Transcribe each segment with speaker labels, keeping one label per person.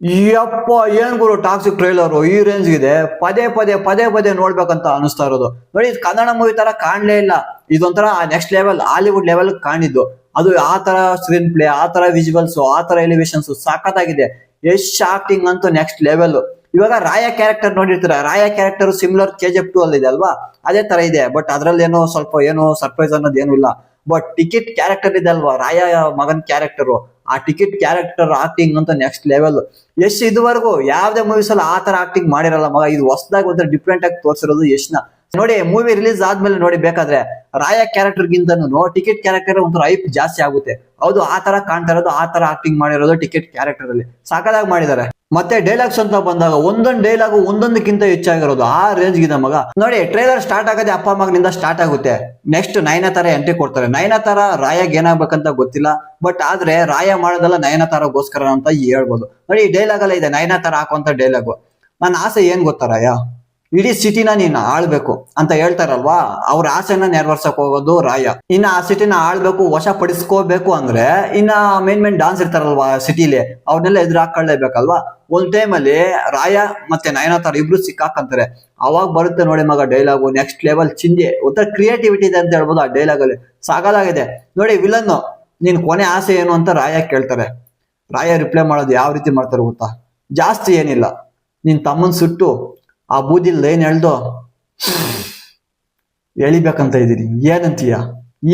Speaker 1: ಯಪ್ಪ ಏನ್ ಗುರು toxic trailer ಈ ರೇಂಜ್ ಇದೆ, ಪದೇ ಪದೇ ಪದೇ ಪದೇ ನೋಡ್ಬೇಕಂತ ಅನಿಸ್ತಾ ಇರೋದು. ನೋಡಿ ಇದು ಕನ್ನಡ ಮೂವಿ ತರ ಕಾಣ್ಲೇ ಇಲ್ಲ, ಇದೊಂಥರ ನೆಕ್ಸ್ಟ್ ಲೆವೆಲ್ ಹಾಲಿವುಡ್ ಲೆವೆಲ್ ಕಾಣಿದ್ದು. ಅದು ಆ ತರ ಸ್ಕ್ರೀನ್ ಪ್ಲೇ, ಆ ತರ ವಿಜುವಲ್ಸ್, ಆ ತರ ಎಲಿವೇಶನ್ಸ್ ಸಾಕತ್ತಾಗಿದೆ. ಯಶ್ ಆಕ್ಟಿಂಗ್ ಅಂತೂ ನೆಕ್ಸ್ಟ್ ಲೆವೆಲ್. ಇವಾಗ ರಾಯ ಕ್ಯಾರೆಕ್ಟರ್ ನೋಡಿರ್ತೀರ, ರಾಯ ಕ್ಯಾರೆಕ್ಟರ್ ಸಿಮಿಲರ್ KGF 2 ಅಲ್ಲಿ ಇದೆ ಅಲ್ವಾ, ಅದೇ ತರ ಇದೆ. ಬಟ್ ಅದ್ರಲ್ಲಿ ಏನೋ ಸ್ವಲ್ಪ ಏನೋ ಸರ್ಪ್ರೈಸ್ ಅನ್ನೋದು ಏನು ಇಲ್ಲ. ಬಟ್ ಟಿಕೆಟ್ ಕ್ಯಾರೆಕ್ಟರ್ ಇದೆ ಅಲ್ವಾ, ರಾಯ ಮಗನ್ ಕ್ಯಾರೆಕ್ಟರ್, ಆ ಟಿಕೆಟ್ ಕ್ಯಾರೆಕ್ಟರ್ ಆಕ್ಟಿಂಗ್ ಅಂತ ನೆಕ್ಸ್ಟ್ ಲೆವೆಲ್. ಯಶ್ ಇದುವರೆಗೂ ಯಾವ್ದೇ ಮೂವೀಸ್ ಅಲ್ಲಿ ಆ ತರ ಆಕ್ಟಿಂಗ್ ಮಾಡಿರಲ್ಲ ಮಗ. ಇದು ಹೊಸದಾಗಿ ಒಂಥರ ಡಿಫ್ರೆಂಟ್ ಆಗಿ ತೋರಿಸಿರೋದು ಯಶ್ನ. ನೋಡಿ ಮೂವಿ ರಿಲೀಸ್ ಆದ್ಮೇಲೆ ನೋಡಿ ಬೇಕಾದ್ರೆ ರಾಯ ಕ್ಯಾರೆಕ್ಟರ್ ಗಿಂತನೂ ಟಿಕೆಟ್ ಕ್ಯಾರೆಕ್ಟರ್ ಒಂಥರ ಹೈಪ್ ಜಾಸ್ತಿ ಆಗುತ್ತೆ. ಹೌದು, ಆ ತರ ಕಾಣ್ತಾ ಇರೋದು, ಆ ತರ ಆಕ್ಟಿಂಗ್ ಮಾಡಿರೋದು ಟಿಕೆಟ್ ಕ್ಯಾರೆಕ್ಟರ್ ಅಲ್ಲಿ ಸಾಕಾಗಿ ಮಾಡಿದ್ದಾರೆ. ಮತ್ತೆ ಡೈಲಾಗ್ಸ್ ಅಂತ ಬಂದಾಗ ಒಂದೊಂದು ಡೈಲಾಗು ಒಂದೊಂದಕ್ಕಿಂತ ಹೆಚ್ಚಾಗಿರೋದು ಆ ರೇಂಜ್ ಗಿದೆ ಮಗ. ನೋಡಿ ಟ್ರೈಲರ್ ಸ್ಟಾರ್ಟ್ ಆಗದೆ ಅಪ್ಪ ಮಗನಿಂದ ಸ್ಟಾರ್ಟ್ ಆಗುತ್ತೆ. ನೆಕ್ಸ್ಟ್ ನಯನತಾರ ಎಂಟ್ರಿ ಕೊಡ್ತಾರೆ. ನಯನತಾರ ರಾಯಾಗ ಏನಾಗ್ಬೇಕಂತ ಗೊತ್ತಿಲ್ಲ, ಬಟ್ ಆದ್ರೆ ರಾಯ ಮಾಡೋದಲ್ಲ ನಯನತಾರಗೋಸ್ಕರ ಅಂತ ಹೇಳ್ಬೋದು. ನೋಡಿ ಈ ಡೈಲಾಗ್ ಎಲ್ಲ ಇದೆ, ನಯನತಾರ ಹಾಕುವಂತ ಡೈಲಾಗು. ನನ್ನ ಆಸೆ ಏನ್ ಗೊತ್ತಾ ರಾಯ, ಇಡೀ ಸಿಟಿನ ನೀನ್ ಆಳ್ಬೇಕು ಅಂತ ಹೇಳ್ತಾರಲ್ವಾ, ಅವ್ರ ಆಸೆನ ನೆರವೇರ್ಸಕ್ ಹೋಗೋದು ರಾಯ. ಇನ್ನ ಆ ಸಿಟಿನ ಆಳ್ಬೇಕು, ವಶ ಪಡಿಸ್ಕೋಬೇಕು ಅಂದ್ರೆ ಇನ್ನ ಮೇನ್ ಡಾನ್ಸ್ ಇರ್ತಾರಲ್ವಾ ಸಿಟಿಲಿ, ಅವ್ರನ್ನೆಲ್ಲ ಎದುರು ಹಾಕೊಳ್ಳೇಬೇಕಲ್ವಾ. ಒಂದ್ ಟೈಮ್ ಅಲ್ಲಿ ರಾಯ ಮತ್ತೆ ನಯನತಾರ ಇಬ್ರು ಸಿಕ್ಕಾಕಂತಾರೆ. ಅವಾಗ ಬರುತ್ತೆ ನೋಡಿ ಮಗ ಡೈಲಾಗು ನೆಕ್ಸ್ಟ್ ಲೆವೆಲ್. ಚಿಂದಿ ಒಂಥರ ಕ್ರಿಯೇಟಿವಿಟಿ ಇದೆ ಅಂತ ಹೇಳ್ಬೋದು ಆ ಡೈಲಾಗ್ ಅಲ್ಲಿ, ಸಾಗಲಾಗಿದೆ. ನೋಡಿ ವಿಲನ್, ನೀನ್ ಕೊನೆ ಆಸೆ ಏನು ಅಂತ ರಾಯ ಕೇಳ್ತಾರೆ. ರಾಯ ರಿಪ್ಲೈ ಮಾಡೋದು ಯಾವ ರೀತಿ ಮಾಡ್ತಾರೆ ಗೊತ್ತಾ, ಜಾಸ್ತಿ ಏನಿಲ್ಲ, ನಿನ್ ತಮ್ಮನ್ ಸುಟ್ಟು ಆ ಬೂದಿ ಲೈನ್ ಎಳ್ದು ಎಳಿಬೇಕಂತ ಇದೀನಿ. ಏನಂತೀಯ,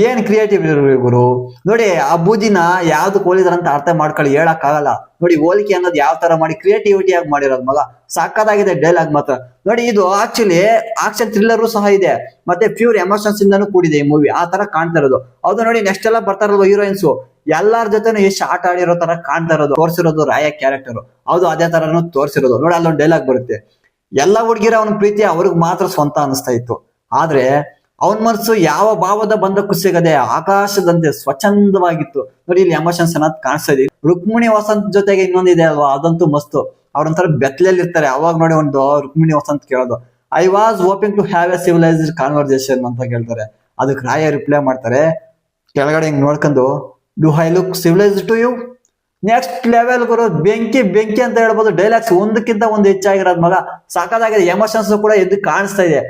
Speaker 1: ಏನ್ ಕ್ರಿಯೇಟಿವ್ ಗುರು. ನೋಡಿ ಆ ಬೂದಿನ ಯಾವ್ದು ಹೋಲಿದಾರಂತ ಅರ್ಥ ಮಾಡ್ಕೊಳ್ಳಿ, ಹೇಳಕ್ ಆಗಲ್ಲ. ನೋಡಿ ಹೋಲಿಕೆ ಅನ್ನೋದು ಯಾವ ತರ ಮಾಡಿ ಕ್ರಿಯೇಟಿವಿಟಿ ಆಗಿ ಮಾಡಿರೋದು ಮಗ, ಸಾಕಾಗಿದೆ ಡೈಲಾಗ್ ಮಾತ್ರ. ನೋಡಿ ಇದು ಆಕ್ಚುಲಿ ಆಕ್ಷನ್ ಥ್ರಿಲ್ಲರ್ ಸಹ ಇದೆ, ಮತ್ತೆ ಪ್ಯೂರ್ ಎಮೋಷನ್ಸ್ ಇಂದಾನು ಕೂಡಿದೆ ಈ ಮೂವಿ, ಆ ತರ ಕಾಣ್ತಾ ಇರೋದು. ಹೌದು ನೋಡಿ ನೆಕ್ಸ್ಟ್ ಎಲ್ಲ ಬರ್ತಾರಲ್ವ ಹೀರೋಯಿನ್ಸ್, ಎಲ್ಲಾರ ಜೊತೆನೂ ಎಷ್ಟು ಆಟ ಆಡಿರೋ ತರ ಕಾಣ್ತಾ ಇರೋದು, ತೋರಿಸಿರೋದು ರಾಯ ಕ್ಯಾರೆಕ್ಟರ್. ಹೌದು ಅದೇ ತರನು ತೋರಿಸಿರೋದು. ನೋಡಿ ಅಲ್ಲೊಂದು ಡೈಲಾಗ್ ಬರುತ್ತೆ, ಎಲ್ಲ ಹುಡುಗಿರ ಅವನ ಪ್ರೀತಿ ಅವ್ರಿಗೆ ಮಾತ್ರ ಸ್ವಂತ ಅನಿಸ್ತಾ ಇತ್ತು, ಆದ್ರೆ ಅವನ್ ಮನಸ್ಸು ಯಾವ ಭಾವದ ಬಂದಕ್ಕೂ ಸಿಗದೆ ಆಕಾಶದಂತೆ ಸ್ವಚ್ಛಂದವಾಗಿತ್ತು. ನೋಡಿ ಇಲ್ಲಿ ಎಮೋಷನ್ಸ್ ಅನ್ನೋದು ಕಾಣಿಸ್ತಾ ಇದೆ. ರುಕ್ಮಿಣಿ ವಸಂತ್ ಜೊತೆಗೆ ಇನ್ನೊಂದಿದೆ ಅಲ್ವಾ, ಅದಂತೂ ಮಸ್ತು. ಅವ್ರೊಂಥರ ಬೆತ್ತಲಲ್ಲಿ ಇರ್ತಾರೆ, ಅವಾಗ ನೋಡಿ ಒಂದು ರುಕ್ಮಿಣಿ ವಸಂತ್ ಕೇಳೋದು, I was hoping to have a civilised conversation ಅಂತ ಕೇಳ್ತಾರೆ. ಅದಕ್ಕೆ ರಾಯ ರಿಪ್ಲೈ ಮಾಡ್ತಾರೆ ಕೆಳಗಡೆ ಹಿಂಗ್ ನೋಡ್ಕೊಂಡು, do I look civilised to you. Next level ಗುರು, ಬೆಂಕಿ ಬೆಂಕಿ ಅಂತ ಹೇಳ್ಬೋದು. ಡೈಲಾಗ್ಸ್ ಒಂದಕ್ಕಿಂತ ಒಂದು ಹೆಚ್ಚಾಗಿರೋದು ಮಗ, ಸಾಕಾಗಿದೆ. ಎಮೋಷನ್ಸ್ ಕೂಡ ಎದ್ದು ಕಾಣಿಸ್ತಾ ಇದೆ.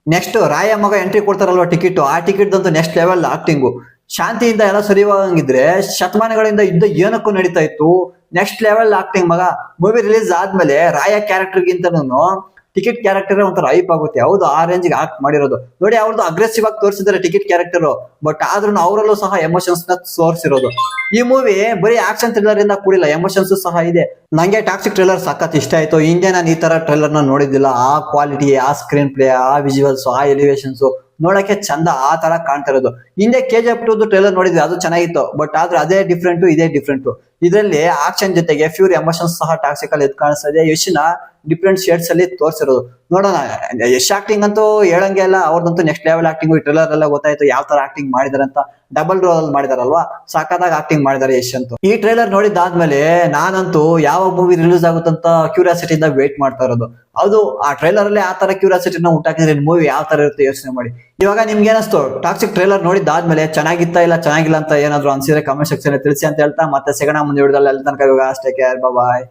Speaker 1: ನೆಕ್ಸ್ಟ್ ರಾಯ ಮಗ ಎಂಟ್ರಿ ಕೊಡ್ತಾರಲ್ವಾ ಟಿಕೆಟ್, ಆ ಟಿಕೆಟ್ ಅಂತೂ ನೆಕ್ಸ್ಟ್ ಲೆವೆಲ್ ಆಕ್ಟಿಂಗು. ಶಾಂತಿಯಿಂದ ಎಲ್ಲ ಸರಿಯಾಗಿದ್ರೆ ಶತಮಾನಗಳಿಂದ ಯುದ್ಧ ಏನಕ್ಕೂ ನಡೀತಾ ಇತ್ತು. ನೆಕ್ಸ್ಟ್ ಲೆವೆಲ್ ಆಕ್ಟಿಂಗ್ ಮಗ. ಮೂವಿ ರಿಲೀಸ್ ಆದ್ಮೇಲೆ ರಾಯ ಕ್ಯಾರೆಕ್ಟರ್ ಗಿಂತನೂ ಟಿಕೆಟ್ ಕ್ಯಾರೆಕ್ಟರ್ ಒಂಥರ ಹೈಪ್ ಆಗುತ್ತೆ. ಹೌದು ಆ ರೇಂಜ್ ಆಕ್ಟ್ ಮಾಡಿರೋದು. ನೋಡಿ ಅವ್ರದ್ದು ಅಗ್ರೆಸಿವ್ ಆಗಿ ತೋರಿಸಿದ್ದಾರೆ ಟಿಕೆಟ್ ಕ್ಯಾರೆಕ್ಟರ್, ಬಟ್ ಆದ್ರೂ ಅವರಲ್ಲೂ ಸಹ ಎಮೋಷನ್ಸ್ ನ ತೋರಿಸಿರೋದು. ಈ ಮೂವಿ ಬರೀ ಆಕ್ಷನ್ ಥ್ರಿಲ್ಲರ್ ಇಂದ ಕೂಡಿಲ್ಲ, ಎಮೋಷನ್ಸ್ ಸಹ ಇದೆ. ನಂಗೆ ಟಾಕ್ಸಿಕ್ ಟ್ರೈಲರ್ ಸಖತ್ ಇಷ್ಟ ಆಯ್ತು. ಹಿಂದೆ ನಾನು ಈ ತರ ಟ್ರೈಲರ್ ನ ನೋಡಿದ್ದಿಲ್ಲ. ಆ ಕ್ವಾಲಿಟಿ, ಆ ಸ್ಕ್ರೀನ್ ಪ್ಲೇ, ಆ ವಿಜುವಲ್ಸ್, ಆ ಎಲಿವೇಶನ್ಸ್ ನೋಡಕ್ಕೆ ಚಂದ ಆ ತರ ಕಾಣ್ತಾ ಇರೋದು. ಹಿಂದೆ KGF 2 ಟ್ರೈಲರ್ ನೋಡಿದ್ವಿ, ಅದು ಚೆನ್ನಾಗಿತ್ತು. ಬಟ್ ಆದ್ರೆ ಅದೇ ಡಿಫ್ರೆಂಟ್, ಇದೇ ಡಿಫ್ರೆಂಟ್. ಇದರಲ್ಲಿ ಆಕ್ಷನ್ ಜೊತೆಗೆ ಫ್ಯೂರ್ ಎಮೋಷನ್ಸ್ ಸಹ ಟಾಕ್ಸಿಕ್ ಅಲ್ಲಿ ಎದ್ದು ಕಾಣಿಸ್ತಾ ಇದೆ. ಯಶ್ನ ಡಿಫ್ರೆಂಟ್ ಶೇಡ್ಸ್ ಅಲ್ಲಿ ತೋರಿಸಿರೋದು. ನೋಡೋಣ, ಯಶ್ ಆಕ್ಟಿಂಗ್ ಅಂತೂ ಹೇಳಂಗೆ ಇಲ್ಲ, ಅವ್ರದಂತೂ ನೆಕ್ಸ್ಟ್ ಲೆವೆಲ್ ಆಕ್ಟಿಂಗ್. ಟ್ರೈಲರ್ ಎಲ್ಲ ಗೊತ್ತಾಯ್ತು ಯಾವ ತರ ಆಕ್ಟಿಂಗ್ ಮಾಡಿದಾರೆ ಅಂತ. ಡಬಲ್ ರೋಲ್ ಅಲ್ಲಿ ಮಾಡಿದಾರಲ್ವಾ, ಸಾಕಾದಾಗ ಆಕ್ಟಿಂಗ್ ಮಾಡಿದ್ದಾರೆ ಯಶ್ ಅಂತೂ. ಈ ಟ್ರೈಲರ್ ನೋಡಿದಾದ್ಮೇಲೆ ನಾನಂತೂ ಯಾವ ಮೂವಿ ರಿಲೀಸ್ ಆಗುತ್ತಂತ ಕ್ಯೂರಿಯಾಸಿಟಿಯಿಂದ ವೇಟ್ ಮಾಡ್ತಾ ಇರೋದು. ಹೌದು, ಆ ಟ್ರೈಲರ್ ಅಲ್ಲಿ ಆ ತರ ಕ್ಯೂರಿಯಾಸಿಟಿನ ಹುಟ್ಟಾಕಿದ್ರೆ ಮೂವಿ ಯಾವ ತರ ಇರುತ್ತೆ ಯೋಚನೆ ಮಾಡಿ. ಇವಾಗ ನಿಮ್ಗೆ ಏನಿಸ್ತು ಟಾಕ್ಸಿಕ್ ಟ್ರೈಲರ್ ನೋಡಿದಾದ್ಮೇಲೆ? ಚೆನ್ನಾಗಿತ್ತಾ ಇಲ್ಲ ಚೆನ್ನಾಗಿಲ್ಲ ಅಂತ ಏನಾದ್ರು ಅನ್ಸಿದ್ರೆ ಕಮೆಂಟ್ ಸೆಕ್ಷನ್ ತಿಳಿಸಿ ಅಂತ ಹೇಳ್ತಾ ಮತ್ತೆ ಸಿಗೋಣ ಮುಂದೆ ವಿಡಿಯೋದಲ್ಲಿ. ಅಲ್ಲಿ ತನಕ ಇವಾಗ ಅಷ್ಟೇ, ಕೇರ್, ಬಾಯ್.